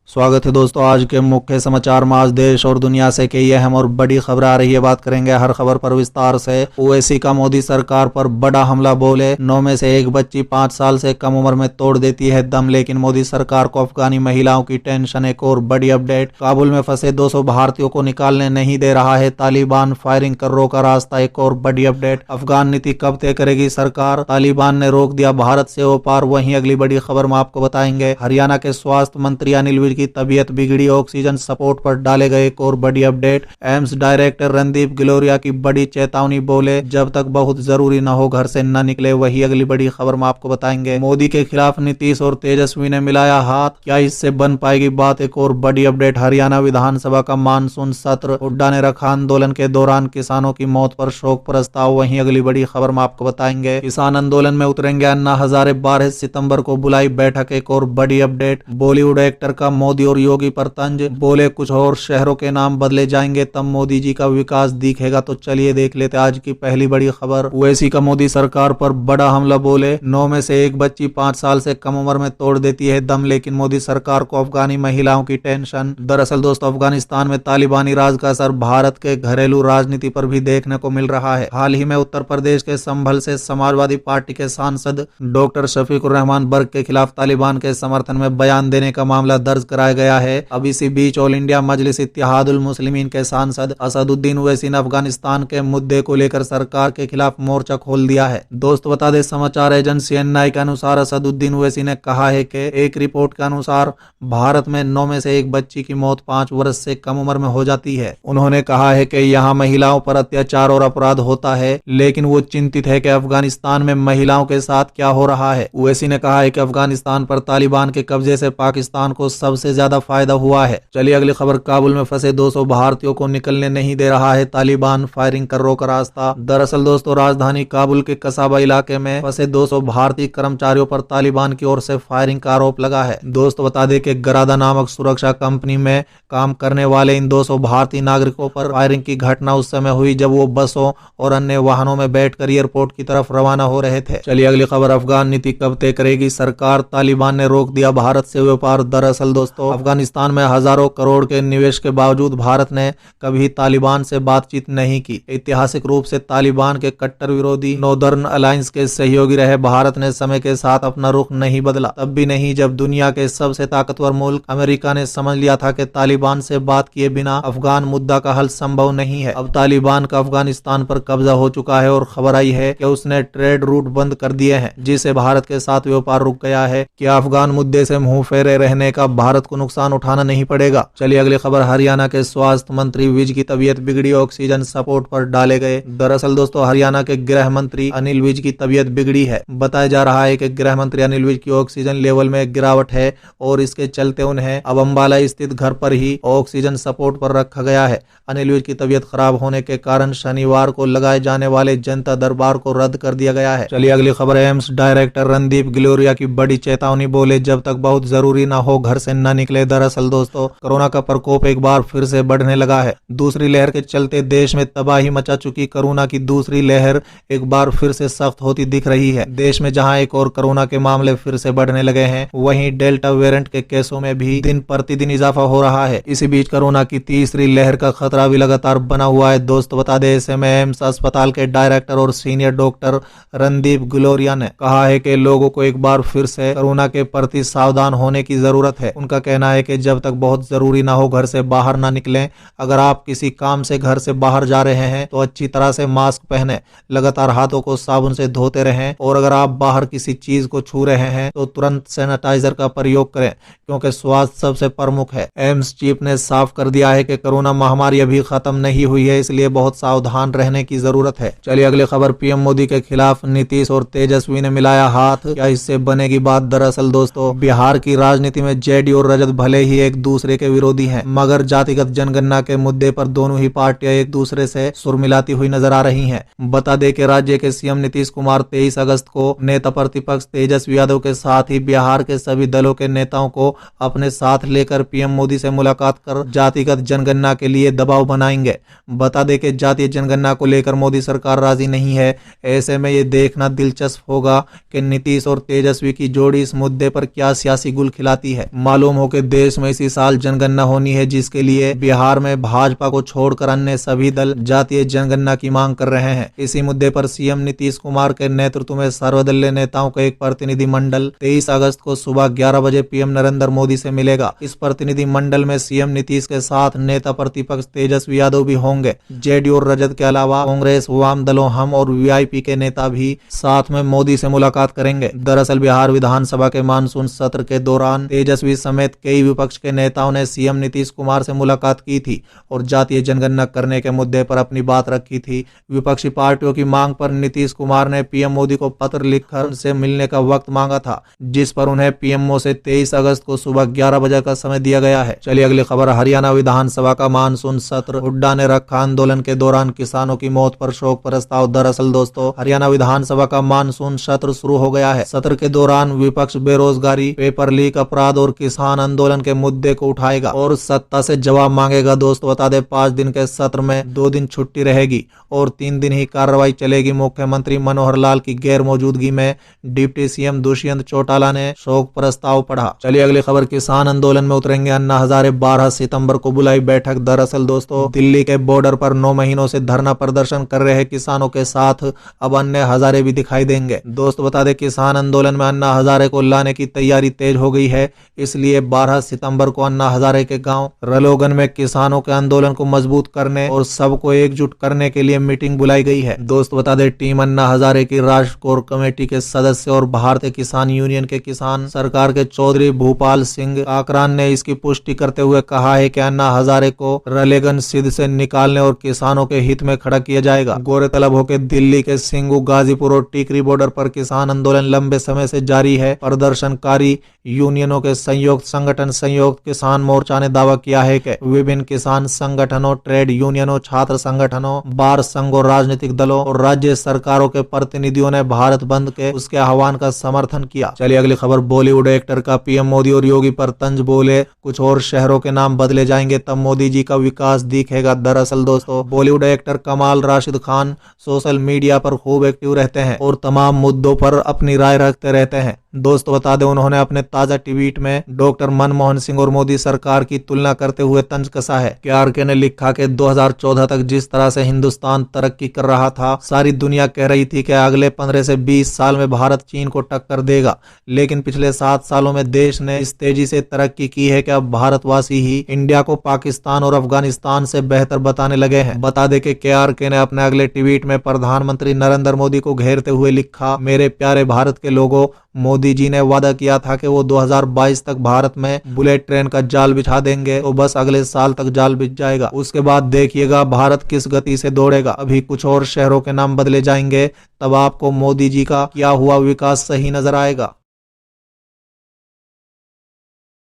स्वागत है दोस्तों आज के मुख्य समाचार में। आज देश और दुनिया से कई अहम और बड़ी खबर आ रही है, बात करेंगे हर खबर पर विस्तार से। ओवैसी का मोदी सरकार पर बड़ा हमला, बोले 9 में से एक बच्ची 5 साल से कम उम्र में तोड़ देती है दम, लेकिन मोदी सरकार को अफगानी महिलाओं की टेंशन। एक और बड़ी अपडेट, काबुल में फंसे 200 भारतीयों को निकालने नहीं दे रहा है तालिबान, फायरिंग कर रोका रास्ता। एक और बड़ी अपडेट, अफगान नीति कब तय करेगी सरकार, तालिबान ने रोक दिया भारत से वो पार। वहीं अगली बड़ी खबर में आपको बताएंगे हरियाणा के स्वास्थ्य मंत्री अनिल विज की तबीयत बिगड़ी, ऑक्सीजन सपोर्ट पर डाले गए। एक और बड़ी update, AIIMS director Randeep Guleria की बड़ी चेतावनी, बोले जब तक बहुत जरूरी न हो घर से न निकले। वही अगली बड़ी खबर में आपको बताएंगे मोदी के खिलाफ नीतीश और तेजस्वी ने मिलाया हाथ, क्या इससे बन पाएगी बात। एक और बड़ी अपडेट, हरियाणा विधानसभा का मानसून सत्र, हुड्डा ने रखा आंदोलन के दौरान किसानों की मौत पर शोक प्रस्ताव। वहीं अगली बड़ी खबर में आपको बताएंगे किसान आंदोलन में उतरेंगे अन्ना हजारे, 12 सितंबर को बुलाई बैठक। एक और बड़ी अपडेट, बॉलीवुड एक्टर का मोदी और योगी पर तंज, बोले कुछ और शहरों के नाम बदले जाएंगे तब मोदी जी का विकास दिखेगा। तो चलिए देख लेते आज की पहली बड़ी खबर। ओवैसी का मोदी सरकार पर बड़ा हमला, बोले 9 में से एक बच्ची 5 साल से कम उम्र में तोड़ देती है दम, लेकिन मोदी सरकार को अफगानी महिलाओं की टेंशन। दरअसल दोस्तों, अफगानिस्तान में तालिबानी राज का असर भारत के घरेलू राजनीति पर भी देखने को मिल रहा है। हाल ही में उत्तर प्रदेश के संभल से समाजवादी पार्टी के सांसद डॉक्टर शफीकुर रहमान बर्ग के खिलाफ तालिबान के समर्थन में बयान देने का मामला दर्ज कराया गया है। अब इसी बीच ऑल इंडिया मजलिस इत्तेहादुल मुस्लिमीन के सांसद असदुद्दीन ओवैसी ने अफगानिस्तान के मुद्दे को लेकर सरकार के खिलाफ मोर्चा खोल दिया है। दोस्तों बता दें, समाचार एजेंसी एनआई के अनुसार असदुद्दीन ओवैसी ने कहा है कि एक रिपोर्ट के अनुसार भारत में 9 में से एक बच्ची की मौत 5 वर्ष से कम उम्र में हो जाती है। उन्होंने कहा है कि यहाँ महिलाओं पर अत्याचार और अपराध होता है, लेकिन वो चिंतित है कि अफगानिस्तान में महिलाओं के साथ क्या हो रहा है। ओवैसी ने कहा है कि अफगानिस्तान पर तालिबान के कब्जे से पाकिस्तान को सबसे ज्यादा फायदा हुआ है। चलिए अगली खबर, काबुल में फंसे 200 भारतीयों को निकलने नहीं दे रहा है तालिबान, फायरिंग कर रोका रास्ता। दरअसल दोस्तों, राजधानी काबुल के कसाबा इलाके में फंसे 200 भारतीय कर्मचारियों पर तालिबान की ओर से फायरिंग का आरोप लगा है। दोस्तों बता दें कि गरादा नामक सुरक्षा कंपनी में काम करने वाले इन 200 भारतीय नागरिकों पर फायरिंग की घटना उस समय हुई जब वो बसों और अन्य वाहनों में बैठकर एयरपोर्ट की तरफ रवाना हो रहे थे। चलिए अगली खबर, अफगान नीति कब तय करेगी सरकार, तालिबान ने रोक दिया भारत से व्यापार। दरअसल दोस्तों, अफगानिस्तान में हजारों करोड़ के निवेश के बावजूद भारत ने कभी तालिबान से बातचीत नहीं की। ऐतिहासिक रूप से तालिबान के कट्टर विरोधी नॉर्दर्न अलायंस के सहयोगी रहे भारत ने समय के साथ अपना रुख नहीं बदला, तब भी नहीं जब दुनिया के सबसे ताकतवर मुल्क अमेरिका ने समझ लिया था कि तालिबान से बात किए बिना अफगान मुद्दा का हल संभव नहीं है। अब तालिबान का अफगानिस्तान पर कब्जा हो चुका है और खबर आई है कि उसने ट्रेड रूट बंद कर दिए हैं, जिससे भारत के साथ व्यापार रुक गया है। क्या अफगान मुद्दे से मुंह फेरे रहने का भारत को नुकसान उठाना नहीं पड़ेगा। चलिए अगली खबर, हरियाणा के स्वास्थ्य मंत्री विज की तबीयत बिगड़ी, ऑक्सीजन सपोर्ट पर डाले गए। दरअसल दोस्तों, हरियाणा के गृह मंत्री अनिल विज की तबीयत बिगड़ी है। बताया जा रहा है कि गृह मंत्री अनिल विज की ऑक्सीजन लेवल में गिरावट है और इसके चलते उन्हें अब अंबाला स्थित घर पर ही ऑक्सीजन सपोर्ट पर रखा गया है। अनिल विज की तबीयत खराब होने के कारण शनिवार को लगाए जाने वाले जनता दरबार को रद्द कर दिया गया है। चलिए अगली खबर, एम्स डायरेक्टर रणदीप गुलेरिया की बड़ी चेतावनी, बोले जब तक बहुत जरूरी ना हो घर से न निकले। दरअसल दोस्तों, कोरोना का प्रकोप एक बार फिर से बढ़ने लगा है। दूसरी लहर के चलते देश में तबाही मचा चुकी कोरोना की दूसरी लहर एक बार फिर से सख्त होती दिख रही है। देश में जहां एक और कोरोना के मामले फिर से बढ़ने लगे हैं, वहीं डेल्टा वेरिएंट के केसों में भी दिन प्रतिदिन इजाफा हो रहा है। इसी बीच कोरोना की तीसरी लहर का खतरा भी लगातार बना हुआ है। दोस्तों बता दें, ऐसे में एम्स अस्पताल के डायरेक्टर और सीनियर डॉक्टर रणदीप गुलेरिया ने कहा है कि लोगों को एक बार फिर से कोरोना के प्रति सावधान होने की जरूरत है। उनका कहना है कि जब तक बहुत जरूरी ना हो घर से बाहर ना निकलें। अगर आप किसी काम से घर से बाहर जा रहे हैं तो अच्छी तरह से मास्क पहने, लगातार हाथों को साबुन से धोते रहें और अगर आप बाहर किसी चीज को छू रहे हैं तो तुरंत सैनिटाइजर का प्रयोग करें, क्योंकि स्वास्थ्य सबसे प्रमुख है। एम्स चीफ ने साफ कर दिया है कि कोरोना महामारी अभी खत्म नहीं हुई है, इसलिए बहुत सावधान रहने की जरूरत है। चलिए अगली खबर, पीएम मोदी के खिलाफ नीतीश और तेजस्वी ने मिलाया हाथ, क्या इससे बनेगी बात। दरअसल दोस्तों, बिहार की राजनीति में जेडीयू और रजत भले ही एक दूसरे के विरोधी हैं, मगर जातिगत जनगणना के मुद्दे पर दोनों ही पार्टियां एक दूसरे से सुर मिलाती हुई नजर आ रही हैं। बता दें कि राज्य के सीएम नीतीश कुमार 23 अगस्त को नेता प्रतिपक्ष तेजस्वी यादव के साथ ही बिहार के सभी दलों के नेताओं को अपने साथ लेकर पीएम मोदी से मुलाकात कर जातिगत जनगणना के लिए दबाव बनाएंगे। बता दें कि जातीय जनगणना को लेकर मोदी सरकार राजी नहीं है। ऐसे में ये देखना दिलचस्प होगा कि नीतीश और तेजस्वी की जोड़ी इस मुद्दे पर क्या सियासी गुल खिलाती है। मालूम होकर देश में इसी साल जनगणना होनी है, जिसके लिए बिहार में भाजपा को छोड़कर अन्य सभी दल जातीय जनगणना की मांग कर रहे हैं। इसी मुद्दे पर सीएम नीतीश कुमार के नेतृत्व में सर्वदलीय नेताओं का एक प्रतिनिधि मंडल 23 अगस्त को सुबह 11 बजे पीएम नरेंद्र मोदी से मिलेगा। इस प्रतिनिधि मंडल में सीएम नीतीश के साथ नेता प्रतिपक्ष तेजस्वी यादव भी होंगे। जेडीयू और रजत के अलावा कांग्रेस, वाम दलों, हम और वीआईपी के नेता भी साथ में मोदी से मुलाकात करेंगे। दरअसल बिहार विधानसभा के मानसून सत्र के दौरान तेजस्वी समेत कई विपक्ष के नेताओं ने सीएम नीतीश कुमार से मुलाकात की थी और जातीय जनगणना करने के मुद्दे पर अपनी बात रखी थी। विपक्षी पार्टियों की मांग पर नीतीश कुमार ने पीएम मोदी को पत्र लिखकर उनसे मिलने का वक्त मांगा था, जिस पर उन्हें पीएमओ से 23 अगस्त को सुबह 11 बजे का समय दिया गया है। चलिए अगली खबर। हरियाणा विधानसभा का मानसून सत्र, हुड्डा ने रखा आंदोलन के दौरान किसानों की मौत पर शोक प्रस्ताव। दरअसल दोस्तों, हरियाणा विधानसभा का मानसून सत्र शुरू हो गया है। सत्र के दौरान विपक्ष बेरोजगारी, पेपर लीक, अपराध और किसान आंदोलन के मुद्दे को उठाएगा और सत्ता से जवाब मांगेगा। दोस्तों बता दें, 5 दिन के सत्र में 2 दिन छुट्टी रहेगी और 3 दिन ही कार्रवाई चलेगी। मुख्यमंत्री मनोहर लाल की गैर मौजूदगी में डिप्टी सीएम दुष्यंत चौटाला ने शोक प्रस्ताव पढ़ा। चलिए अगली खबर। किसान आंदोलन में उतरेंगे अन्ना हजारे, 12 सितंबर को बुलाई बैठक। दरअसल दोस्तों, दिल्ली के बॉर्डर पर 9 महीनों से धरना प्रदर्शन कर रहे किसानों के साथ अब अन्ना हजारे भी दिखाई देंगे। दोस्तों बता दें, किसान आंदोलन में अन्ना हजारे को लाने की तैयारी तेज हो गई है। इसलिए 12 सितंबर को अन्ना हजारे के गांव रलोगन में किसानों के आंदोलन को मजबूत करने और सबको एकजुट करने के लिए मीटिंग बुलाई गई है। दोस्तों बता दें, टीम अन्ना हजारे की राष्ट्र कोर कमेटी के सदस्य और भारतीय किसान यूनियन के किसान सरकार के चौधरी भूपाल सिंह काकरान ने इसकी पुष्टि करते हुए कहा है कि अन्ना हजारे को रलेगन सिद्ध से निकालने और किसानों के हित में खड़ा किया जाएगा। गौरतलब हो कि दिल्ली के सिंगू, गाजीपुर और टीकरी बॉर्डर पर किसान आंदोलन लंबे समय से जारी है। प्रदर्शनकारी यूनियनों के संयुक्त संगठन संयुक्त किसान मोर्चा ने दावा किया है कि विभिन्न किसान संगठनों, ट्रेड यूनियनों, छात्र संगठनों, बार संघों, राजनीतिक दलों और राज्य सरकारों के प्रतिनिधियों ने भारत बंद के उसके आह्वान का समर्थन किया। चलिए अगली खबर। बॉलीवुड एक्टर का पीएम मोदी और योगी पर तंज बोले, कुछ और शहरों के नाम बदले जाएंगे तब मोदी जी का विकास दिखेगा। दरअसल दोस्तों, बॉलीवुड एक्टर कमाल राशिद खान सोशल मीडिया पर खूब एक्टिव रहते हैं और तमाम मुद्दों पर अपनी राय रखते रहते हैं। दोस्तों बता दें, उन्होंने अपने ताजा ट्वीट में डॉक्टर मनमोहन सिंह और मोदी सरकार की तुलना करते हुए तंज कसा है। केआरके ने लिखा कि 2014 तक जिस तरह से हिंदुस्तान तरक्की कर रहा था, सारी दुनिया कह रही थी कि अगले 15 से 20 साल में भारत चीन को टक्कर देगा, लेकिन पिछले 7 सालों में देश ने इस तेजी से तरक्की की है कि अब भारतवासी ही इंडिया को पाकिस्तान और अफगानिस्तान से बेहतर बताने लगे हैं। बता दें कि केआरके ने अपने अगले ट्वीट में प्रधानमंत्री नरेंद्र मोदी को घेरते हुए लिखा, मेरे प्यारे भारत के लोगों, मोदी जी ने वादा किया था कि वो 2022 तक भारत में बुलेट ट्रेन का जाल बिछा देंगे, तो बस अगले साल तक जाल बिछ जाएगा। उसके बाद देखिएगा भारत किस गति से दौड़ेगा। अभी कुछ और शहरों के नाम बदले जाएंगे, तब आपको मोदी जी का किया हुआ विकास सही नजर आएगा।